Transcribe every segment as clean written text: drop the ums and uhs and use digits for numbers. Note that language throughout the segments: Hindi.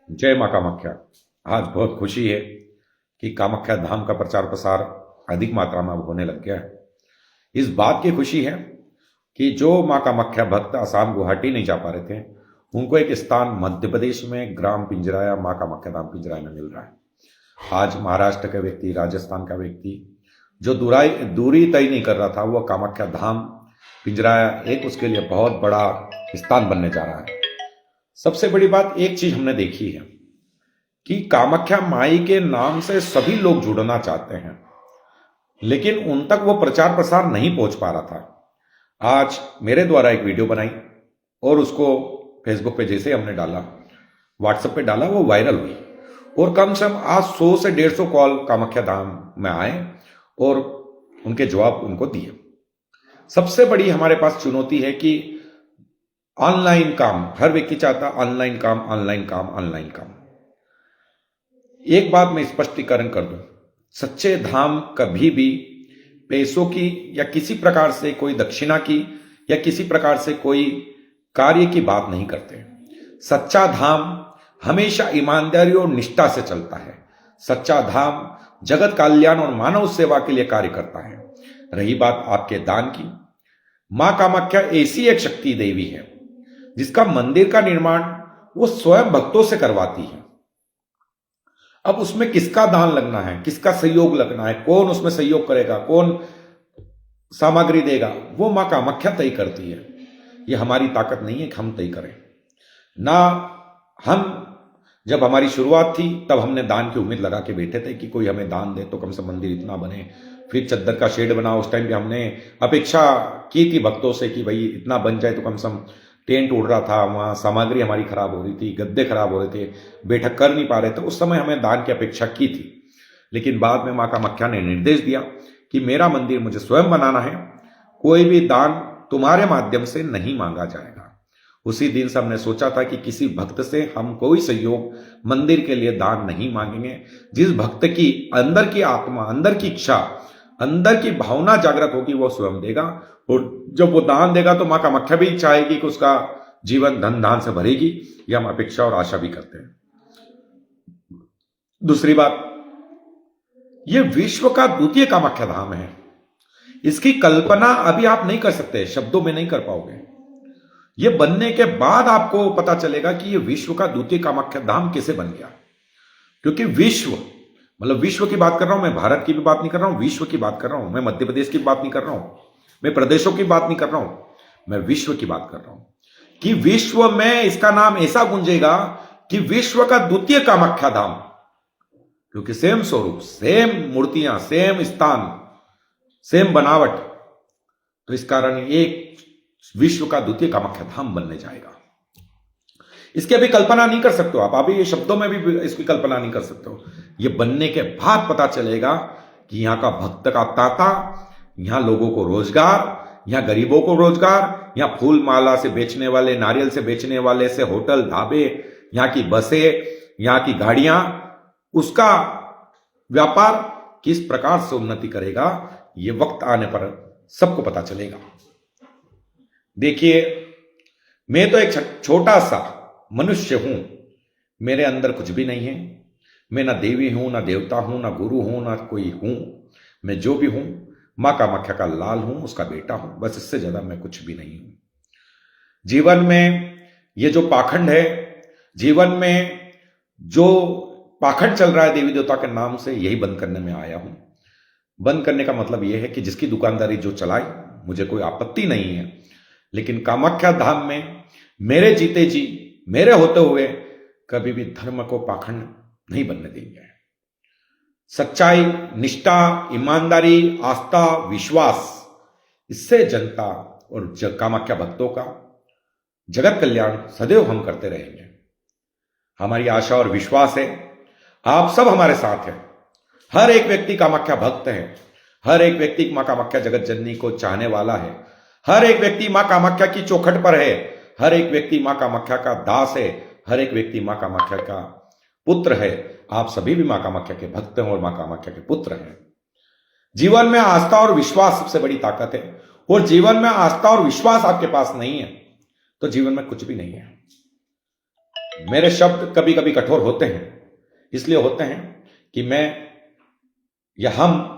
जय मां कामाख्या। आज बहुत खुशी है कि कामाख्या धाम का प्रचार प्रसार अधिक मात्रा में अब होने लग गया है। इस बात की खुशी है कि जो मां कामाख्या भक्त आसाम गुवाहाटी नहीं जा पा रहे थे, उनको एक स्थान मध्य प्रदेश में ग्राम पिंजराया मां कामाख्या धाम पिंजराया में मिल रहा है। आज महाराष्ट्र का व्यक्ति, राजस्थान का व्यक्ति जो दूरी तय नहीं कर रहा था, वो कामाख्या धाम पिंजराया एक उसके लिए बहुत बड़ा स्थान बनने जा रहा है। सबसे बड़ी बात एक चीज हमने देखी है कि कामाख्या माई के नाम से सभी लोग जुड़ना चाहते हैं, लेकिन उन तक वो प्रचार प्रसार नहीं पहुंच पा रहा था। आज मेरे द्वारा एक वीडियो बनाई और उसको फेसबुक पे जैसे हमने डाला, व्हाट्सएप पे डाला, वो वायरल हुई और कम से कम आज 100 से 150 कॉल कामाख्या धाम में आए और उनके जवाब उनको दिए। सबसे बड़ी हमारे पास चुनौती है कि ऑनलाइन काम, हर व्यक्ति चाहता ऑनलाइन काम, ऑनलाइन काम, ऑनलाइन काम। एक बात मैं स्पष्टीकरण कर दूं, सच्चे धाम कभी भी पैसों की या किसी प्रकार से कोई दक्षिणा की या किसी प्रकार से कोई कार्य की बात नहीं करते। सच्चा धाम हमेशा ईमानदारी और निष्ठा से चलता है। सच्चा धाम जगत कल्याण और मानव सेवा के लिए कार्य करता है। रही बात आपके दान की, मां कामाख्या ऐसी एक शक्ति देवी है जिसका मंदिर का निर्माण वो स्वयं भक्तों से करवाती है। अब उसमें किसका दान लगना है, किसका सहयोग लगना है, कौन उसमें सहयोग करेगा, कौन सामग्री देगा, वो मां कामाख्या तय करती है। ये हमारी ताकत नहीं है कि हम तय करें ना। हम जब हमारी शुरुआत थी तब हमने दान की उम्मीद लगा के बैठे थे कि कोई हमें दान दे तो कम से मंदिर इतना बने, फिर चद्दर का शेड बना। उस टाइम पे हमने अपेक्षा की थी भक्तों से कि भाई इतना बन जाए तो कम से कम। टेंट उड़ रहा था, वहां सामग्री हमारी खराब हो रही थी, गद्दे खराब हो रहे थे, बैठक कर नहीं पा रहे थे। उस समय हमें दान की अपेक्षा की थी, लेकिन बाद में मां कामाख्या ने निर्देश दिया कि मेरा मंदिर मुझे स्वयं बनाना है, कोई भी दान तुम्हारे माध्यम से नहीं मांगा जाएगा। उसी दिन से हमने सोचा था कि किसी भक्त से हम कोई सहयोग मंदिर के लिए दान नहीं मांगेंगे। जिस भक्त की अंदर की आत्मा, अंदर की इच्छा, अंदर की भावना जागृत होगी वो स्वयं देगा। और जब वो दान देगा तो मां कामाख्या भी चाहेगी कि उसका जीवन धन धान से भरेगी। ये हम अपेक्षा और आशा भी करते हैं। दूसरी बात, ये विश्व का द्वितीय कामाख्या धाम है। इसकी कल्पना अभी आप नहीं कर सकते, शब्दों में नहीं कर पाओगे। ये बनने के बाद आपको पता चलेगा कि ये विश्व का द्वितीय कामाख्या धाम कैसे बन गया। क्योंकि विश्व मतलब विश्व की बात कर रहा हूं मैं, भारत की भी बात नहीं कर रहा हूं, विश्व की बात कर रहा हूं मैं। मध्य प्रदेश की बात नहीं कर रहा हूं मैं, प्रदेशों की बात नहीं कर रहा हूं मैं, विश्व की बात कर रहा हूं कि विश्व में इसका नाम ऐसा गूंजेगा कि विश्व का द्वितीय कामाख्या धाम। क्योंकि सेम स्वरूप, सेम मूर्तियां, सेम स्थान, सेम बनावट, तो इस कारण एक विश्व का द्वितीय कामाख्या धाम बनने जाएगा। इसकी अभी कल्पना नहीं कर सकते हो आप, अभी ये शब्दों में भी इसकी कल्पना नहीं कर सकते हो। ये बनने के बाद पता चलेगा कि यहां का भक्त का तांता, यहां लोगों को रोजगार, यहां गरीबों को रोजगार, यहां फूल माला से बेचने वाले, नारियल से बेचने वाले से होटल, ढाबे, यहां की बसें, यहां की गाड़ियां, उसका व्यापार किस प्रकार से उन्नति करेगा, ये वक्त आने पर सबको पता चलेगा। देखिए, मैं तो एक छोटा सा मनुष्य हूं, मेरे अंदर कुछ भी नहीं है। मैं ना देवी हूं, ना देवता हूं, ना गुरु हूं, ना कोई हूं। मैं जो भी हूं मां कामाख्या का लाल हूं, उसका बेटा हूं, बस। इससे ज्यादा मैं कुछ भी नहीं हूं। जीवन में ये जो पाखंड है, जीवन में जो पाखंड चल रहा है देवी देवता के नाम से, यही बंद करने में आया हूं। बंद करने का मतलब यह है कि जिसकी दुकानदारी जो चलाए, मुझे कोई आपत्ति नहीं है, लेकिन कामाख्या धाम में मेरे जीते जी, मेरे होते हुए कभी भी धर्म को पाखंड नहीं बनने देंगे। सच्चाई, निष्ठा, ईमानदारी, आस्था, विश्वास, इससे जनता और कामाख्या भक्तों का जगत कल्याण सदैव हम करते रहेंगे। हमारी आशा और विश्वास है आप सब हमारे साथ हैं। हर एक व्यक्ति कामाख्या भक्त है, हर एक व्यक्ति मां कामाख्या जगत जननी को चाहने वाला है, हर एक व्यक्ति मां कामाख्या की चौखट पर है, हर एक व्यक्ति मां कामाख्या का दास है, हर एक व्यक्ति मां कामाख्या का पुत्र है। आप सभी भी मां कामाख्या के भक्त हैं और मां कामाख्या के पुत्र हैं। जीवन में आस्था और विश्वास सबसे बड़ी ताकत है, और जीवन में आस्था और विश्वास आपके पास नहीं है तो जीवन में कुछ भी नहीं है। मेरे शब्द कभी कभी कठोर होते हैं, इसलिए होते हैं कि मैं या हम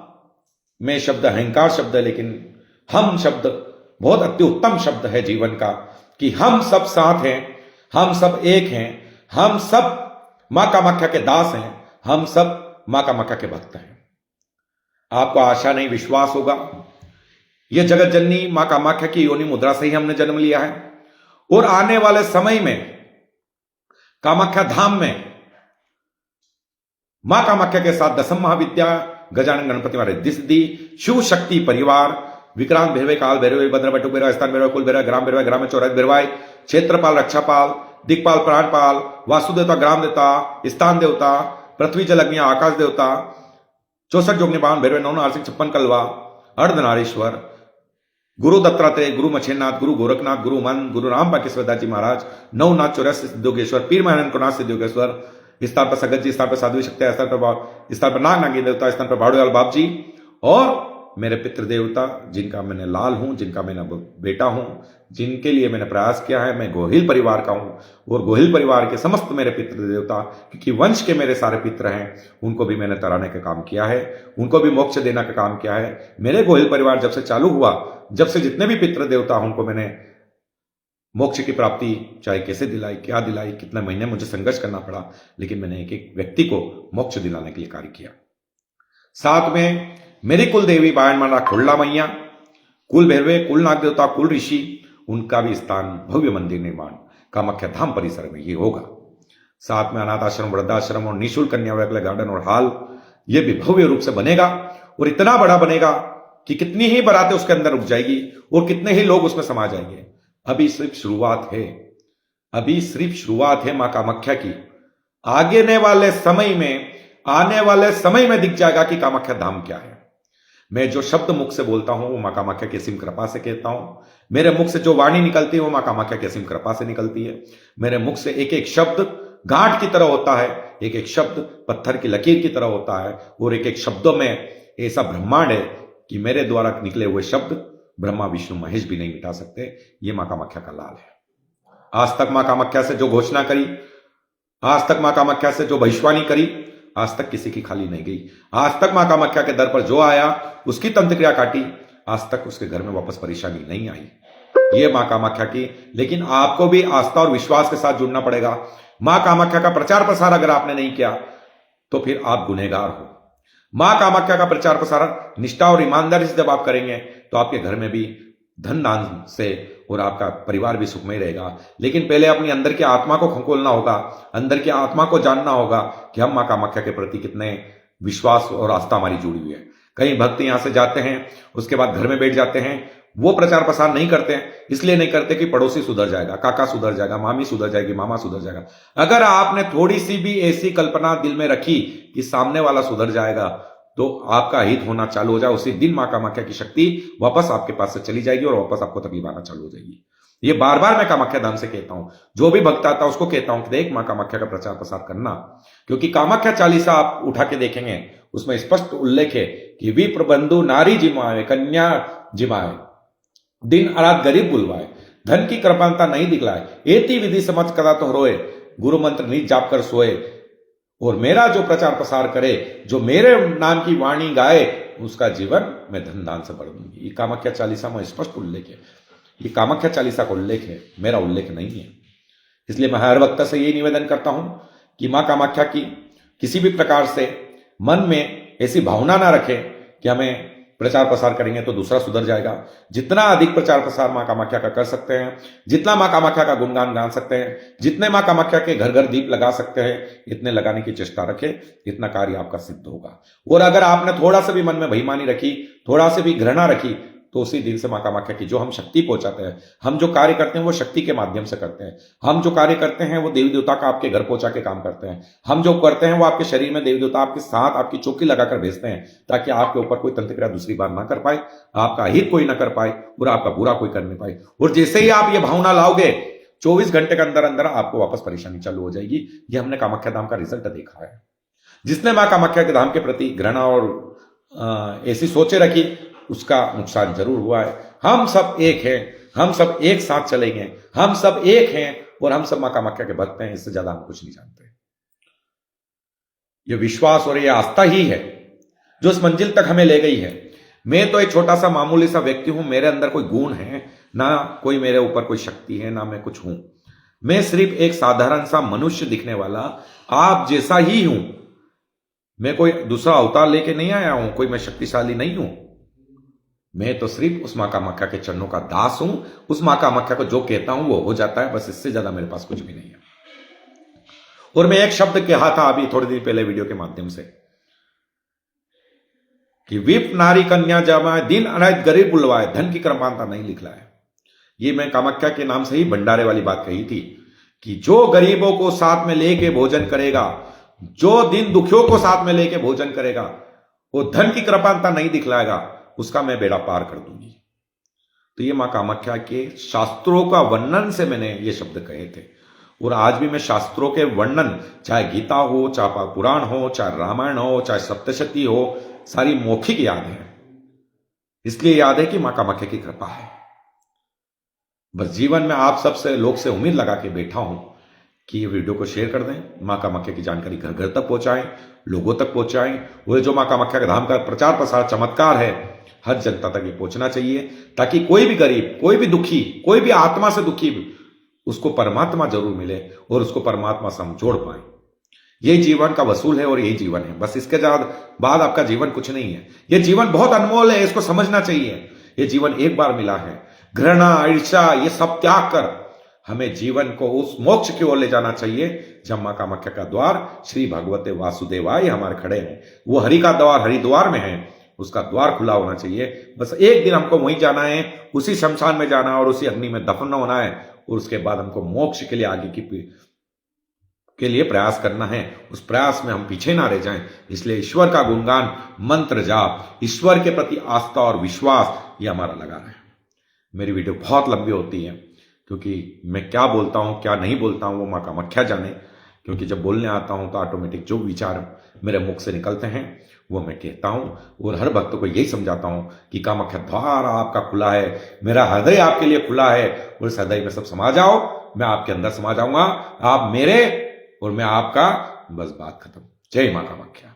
में शब्द अहंकार शब्द है, लेकिन हम शब्द बहुत अति उत्तम शब्द है जीवन का, कि हम सब साथ हैं, हम सब एक हैं, हम सब मां कामाख्या के दास हैं, हम सब मां कामाख्या के भक्त हैं। आपको आशा नहीं विश्वास होगा, यह जगत जननी मां कामाख्या की योनि मुद्रा से ही हमने जन्म लिया है, और आने वाले समय में कामाख्या धाम में मां कामाख्या के साथ दसम महाविद्या गजानन गणपति महाराज रिद्धि सिद्धि शिव शक्ति परिवार विक्रांत भैरवे काल भैरवे भद्र बटुक भैरव स्थान भैरव कुल भैरव ग्राम में चौरास भैरवाई क्षेत्रपाल रक्षापाल दिक्पाल प्राणपाल वासुदेवता ग्राम देवता स्थान देवता पृथ्वी जल अग्नि आकाश देवता 64 जोगनिबान भैरव नौ नारसिंह 56 कलवा अर्धनारीश्वर गुरु दत्तात्रेय गुरु मछेरनाथ गुरु गोरखनाथ गुरु मन गुरु राम बाकेश्वर जी महाराज नवनाथ 84 सिद्धोगेश्वर पीर महानंद कुनाथ सिद्धोगेश्वर, स्थान पर सगत जी, स्थान पर साध्वी शक्ति, स्थान पर नाग नागी देवता, स्थान पर भाड़ूलाल बाप जी, और मेरे पितृ देवता जिनका मैंने लाल हूं, जिनका मैंने बेटा हूं, जिनके लिए मैंने प्रयास किया है। मैं गोहिल परिवार का हूं और गोहिल परिवार के समस्त मेरे पितृ देवता, क्योंकि वंश के मेरे सारे पितृ हैं, उनको भी मैंने तराने का काम किया है, उनको भी मोक्ष देने का काम किया है। मेरे गोहिल परिवार जब से चालू हुआ, जब से जितने भी पितृ देवता उनको मैंने मोक्ष की प्राप्ति चाहे कैसे दिलाई, क्या दिलाई, कितने महीने मुझे संघर्ष करना पड़ा, लेकिन मैंने एक एक व्यक्ति को मोक्ष दिलाने के लिए कार्य किया। साथ में मेरी कुल देवी बायनमाला खुल्ला मैया, कुल भैरवे, कुल नाग देवता, कुल ऋषि, उनका भी स्थान भव्य मंदिर निर्माण कामाख्या धाम परिसर में ये होगा। साथ में अनाथ आश्रम, वृद्धाश्रम और निःशुल्क कन्या वैकल्य गार्डन और हॉल, ये भी भव्य रूप से बनेगा, और इतना बड़ा बनेगा कि कितनी ही बारातें उसके अंदर रुक जाएगी और कितने ही लोग उसमें समा जाएंगे। अभी सिर्फ शुरुआत है, अभी सिर्फ शुरुआत है मां कामाख्या की। आने वाले समय में दिख जाएगा कि कामाख्या धाम क्या है। मैं जो शब्द मुख से बोलता हूं वो मां कामाख्या की असीम कृपा से कहता हूं। मेरे मुख से जो वाणी निकलती है वो मां कामाख्या की असीम कृपा से निकलती है। मेरे मुख से एक एक शब्द गांठ की तरह होता है, एक एक शब्द पत्थर की लकीर की तरह होता है, और एक एक शब्दों में ऐसा ब्रह्मांड है कि मेरे द्वारा निकले हुए शब्द ब्रह्मा विष्णु महेश भी नहीं मिटा सकते। ये मां कामाख्या का लाल है। आज तक मां कामाख्या से जो घोषणा करी, आज तक मां कामाख्या से जो भविष्यवाणी करी, आज तक किसी की खाली नहीं गई। आज तक मां कामाख्या के दर पर जो आया उसकी तंत्र क्रिया काटी, आज तक उसके घर में वापस परेशानी नहीं आई। ये मां कामाख्या की, लेकिन आपको भी आस्था और विश्वास के साथ जुड़ना पड़ेगा। मां कामाख्या का प्रचार प्रसार अगर आपने नहीं किया तो फिर आप गुनहगार हो। मां कामाख्या का प्रचार प्रसार निष्ठा और ईमानदारी से जब आप करेंगे तो आपके घर में भी धन दान से और आपका परिवार भी सुखमय रहेगा। लेकिन पहले अपनी अंदर की आत्मा को खंगोलना होगा, अंदर की आत्मा को जानना होगा कि हम मां कामाख्या के प्रति कितने विश्वास और आस्था हमारी जुड़ी हुई है। कई भक्त यहां से जाते हैं, उसके बाद घर में बैठ जाते हैं, वो प्रचार प्रसार नहीं करते हैं। इसलिए नहीं करते कि पड़ोसी सुधर जाएगा, काका सुधर जाएगा, मामी सुधर जाएगी, मामा सुधर जाएगा। अगर आपने थोड़ी सी भी ऐसी कल्पना दिल में रखी कि सामने वाला सुधर जाएगा तो आपका हित होना चालू हो जाए, उसी दिन मां कामाख्या की शक्ति वापस आपके पास से चली जाएगी और वापस आपको तकलीफ आना चालू हो जाएगी। ये बार बार मैं कामाख्या धाम से कहता हूं, जो भी भक्त आता है उसको कहता हूं कि देख मां कामाख्या का प्रचार प्रसार करना, क्योंकि कामाख्या चालीसा आप उठा के देखेंगे उसमें स्पष्ट उल्लेख है कि विप्र बंधु नारी जिमाए, कन्या जिमाए, दिन अरात गरीब बुलवाए, धन की कृपालता नहीं दिखलाए, एति विधि समझ कदा तो रोए, गुरु मंत्र निज जाप कर सोए, और मेरा जो प्रचार प्रसार करे, जो मेरे नाम की वाणी गाए, उसका जीवन मैं धन दान से भर दूंगी। ये कामाख्या चालीसा में स्पष्ट उल्लेख है। ये कामाख्या चालीसा का उल्लेख है, मेरा उल्लेख नहीं है। इसलिए मैं हर वक्त से यही निवेदन करता हूं कि मां कामाख्या की किसी भी प्रकार से मन में ऐसी भावना ना रखें कि हमें प्रचार प्रसार करेंगे तो दूसरा सुधर जाएगा। जितना अधिक प्रचार प्रसार मां कामाख्या का कर सकते हैं, जितना मां कामाख्या का गुणगान गा सकते हैं, जितने मां कामाख्या के घर घर दीप लगा सकते हैं, इतने लगाने की चेष्टा रखें, इतना कार्य आपका सिद्ध होगा। और अगर आपने थोड़ा सा भी मन में बेईमानी रखी, थोड़ा सी भी घृणा रखी, तो उसी दिन से मां कामाख्या की जो हम शक्ति पहुंचाते हैं, हम जो कार्य करते हैं वो शक्ति के माध्यम से करते हैं। हम जो कार्य करते हैं वो देवी देवता का आपके घर पहुंचा के काम करते हैं। हम जो करते हैं वो आपके शरीर में देवी देवता आपके साथ आपकी चौकी लगाकर भेजते हैं, ताकि आपके ऊपर कोई तंत्र क्रिया दूसरी बार ना कर पाए, आपका हित कोई ना कर पाए और आपका बुरा कोई कर नहीं पाए। और जैसे ही आप ये भावना लाओगे, 24 घंटे के अंदर अंदर आपको वापस परेशानी चालू हो जाएगी। ये हमने कामाख्या धाम का रिजल्ट देखा है। जिसने मां कामाख्या के धाम के प्रति घृणा और ऐसी सोचे रखी, उसका नुकसान जरूर हुआ है। हम सब एक हैं, हम सब एक साथ चलेंगे, हम सब एक हैं और हम सब मां कामाख्या के भक्त हैं, इससे ज्यादा हम कुछ नहीं जानते। ये विश्वास और ये आस्था ही है जो इस मंजिल तक हमें ले गई है। मैं तो एक छोटा सा मामूली सा व्यक्ति हूं, मेरे अंदर कोई गुण है ना, कोई मेरे ऊपर कोई शक्ति है ना, मैं कुछ हूं। मैं सिर्फ एक साधारण सा मनुष्य दिखने वाला आप जैसा ही हूं। मैं कोई दूसरा अवतार लेके नहीं आया हूं, कोई मैं शक्तिशाली नहीं हूं। मैं तो सिर्फ उस मां कामाख्या के चरणों का दास हूं। उस मां कामाख्या को जो कहता हूं वो हो जाता है, बस इससे ज्यादा मेरे पास कुछ भी नहीं है। और मैं एक शब्द कहा था अभी थोड़ी देर पहले वीडियो के माध्यम से कि विप नारी कन्या जमाए दिन अनायत गरीब बुलवाए, धन की कृपांता नहीं लिखलाए। ये मैं कामाख्या के नाम से ही भंडारे वाली बात कही थी कि जो गरीबों को साथ में लेके भोजन करेगा, जो दिन दुखियों को साथ में लेके भोजन करेगा, वो धन की कृपांता नहीं दिखलाएगा, उसका मैं बेड़ा पार कर दूंगी। तो ये मां कामाख्या के शास्त्रों का वर्णन से मैंने ये शब्द कहे थे। और आज भी मैं शास्त्रों के वर्णन, चाहे गीता हो, चाहे पुराण हो, चाहे रामायण हो, चाहे सप्तशती हो, सारी मौखिक याद है। इसलिए याद है कि मां कामाख्या की कृपा है। बस जीवन में आप सबसे लोग से उम्मीद लगा के बैठा हूं कि ये वीडियो को शेयर कर दें, मां कामाख्या की जानकारी घर घर तक पहुंचाएं, लोगों तक पहुंचाएं। वो जो मां कामाख्या के धाम का प्रचार प्रसार चमत्कार है, हर जनता तक ये पहुंचना चाहिए, ताकि कोई भी गरीब, कोई भी दुखी, कोई भी आत्मा से दुखी, उसको परमात्मा जरूर मिले और उसको परमात्मा से हम जोड़ पाए। यही जीवन का वसूल है और यही जीवन है। बस इसके बाद आपका जीवन कुछ नहीं है। यह जीवन बहुत अनमोल है, इसको समझना चाहिए। यह जीवन एक बार मिला है। घृणा, ईर्ष्या, ये सब त्याग कर हमें जीवन को उस मोक्ष की ओर ले जाना चाहिए जब मां कामाख्या का द्वार श्री भगवते वासुदेवाय हमारे खड़े हैं। वो हरि का द्वार हरिद्वार में है, उसका द्वार खुला होना चाहिए। बस एक दिन हमको वहीं जाना है, उसी शमशान में जाना है और उसी अग्नि में दफन होना है। और उसके बाद हमको मोक्ष के लिए आगे के लिए प्रयास करना है। उस प्रयास में हम पीछे ना रह जाएं। इसलिए ईश्वर का गुणगान, मंत्र जाप, ईश्वर के प्रति आस्था और विश्वास, ये हमारा लगा है। मेरी वीडियो बहुत लंबी होती है क्योंकि मैं क्या बोलता हूं क्या नहीं बोलता हूं वो मां कामाख्या जाने। क्योंकि जब बोलने आता हूं तो ऑटोमेटिक जो विचार मेरे मुख से निकलते हैं वो मैं कहता हूं। और हर भक्त को यही समझाता हूं कि कामाख्या द्वार आपका खुला है, मेरा हृदय आपके लिए खुला है। और इस हृदय में सब समा जाओ, मैं आपके अंदर समा जाऊंगा, आप मेरे और मैं आपका, बस बात खत्म। जय मां कामाख्या।